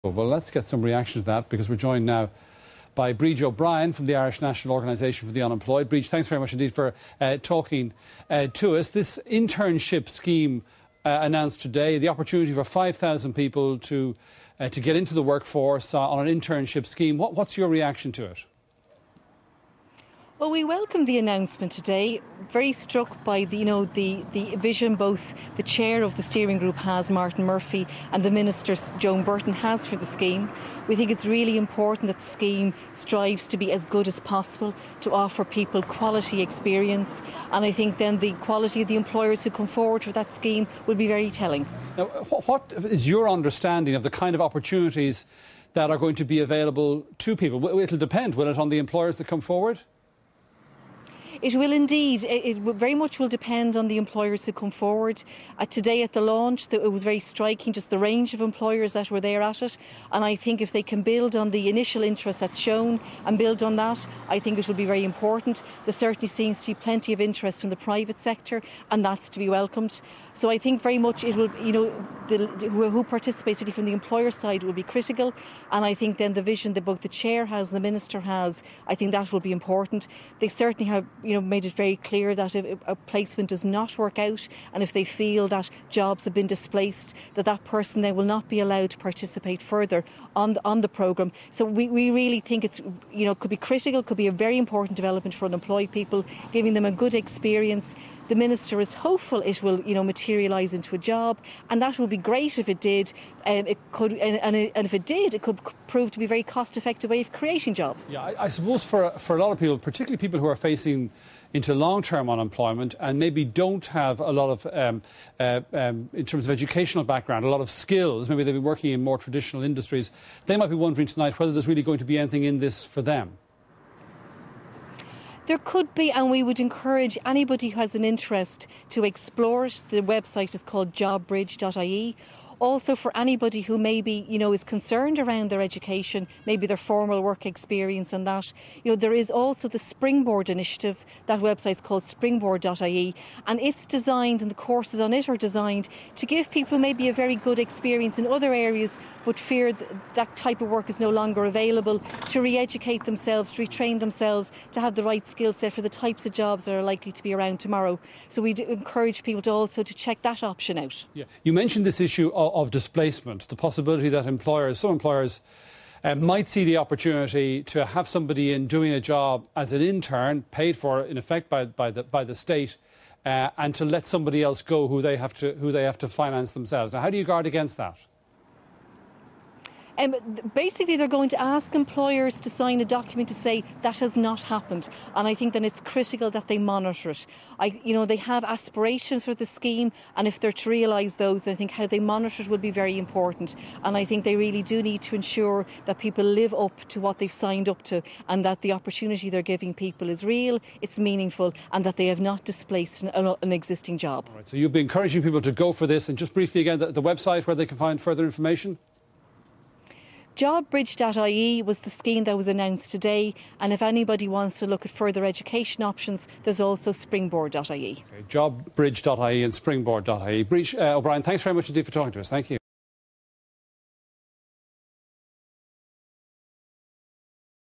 Well, let's get some reaction to that, because we're joined now by Bríd O'Brien from the Irish National Organisation for the Unemployed. Bríd, thanks very much indeed for talking to us. This internship scheme announced today, the opportunity for 5,000 people to get into the workforce on an internship scheme. What's your reaction to it? Well, we welcome the announcement today. Very struck by the vision both the chair of the steering group has, Martin Murphy, and the minister, Joan Burton, has for the scheme. We think it's really important that the scheme strives to be as good as possible, to offer people quality experience, and I think then the quality of the employers who come forward for that scheme will be very telling. Now, what is your understanding of the kind of opportunities that are going to be available to people? It'll depend, will it, on the employers that come forward? It will indeed. It very much will depend on the employers who come forward. Today at the launch, it was very striking, just the range of employers that were there at it. And I think if they can build on the initial interest that's shown and build on that, I think it will be very important. There certainly seems to be plenty of interest from the private sector, and that's to be welcomed. So I think very much it will, who participates really from the employer side will be critical. And I think then the vision that both the chair has and the minister has, I think that will be important. They certainly have made it very clear that if a placement does not work out, and if they feel that jobs have been displaced, that person then will not be allowed to participate further on the programme. So we really think it's could be critical, could be a very important development for unemployed people, giving them a good experience. The minister is hopeful it will, materialise into a job, and that would be great if it did. It could, and if it did, it could prove to be a very cost-effective way of creating jobs. Yeah, I suppose for a lot of people, particularly people who are facing into long-term unemployment and maybe don't have a lot of, in terms of educational background, a lot of skills. Maybe they've been working in more traditional industries. They might be wondering tonight whether there's really going to be anything in this for them. There could be, and we would encourage anybody who has an interest to explore it. The website is called jobbridge.ie. Also, for anybody who maybe, is concerned around their education, maybe their formal work experience and that, there is also the Springboard initiative. That website's called springboard.ie, and it's designed, and the courses on it are designed to give people maybe a very good experience in other areas, but fear that type of work is no longer available, to re-educate themselves, to retrain themselves, to have the right skill set for the types of jobs that are likely to be around tomorrow. So we'd encourage people to check that option out. Yeah. You mentioned this issue of displacement, the possibility that some employers might see the opportunity to have somebody in doing a job as an intern, paid for in effect by the state, and to let somebody else go who they have to finance themselves. Now, how do you guard against that? Basically, they're going to ask employers to sign a document to say that has not happened, and I think then it's critical that they monitor it. They have aspirations for the scheme, and if they're to realise those, I think how they monitor it will be very important. And I think they really do need to ensure that people live up to what they've signed up to, and that the opportunity they're giving people is real, it's meaningful, and that they have not displaced an existing job. All right, so you'll be encouraging people to go for this, and just briefly again, the website where they can find further information? Jobbridge.ie was the scheme that was announced today, and if anybody wants to look at further education options, there's also springboard.ie. Okay, jobbridge.ie and springboard.ie. Bríd O'Brien, thanks very much indeed for talking to us. Thank you.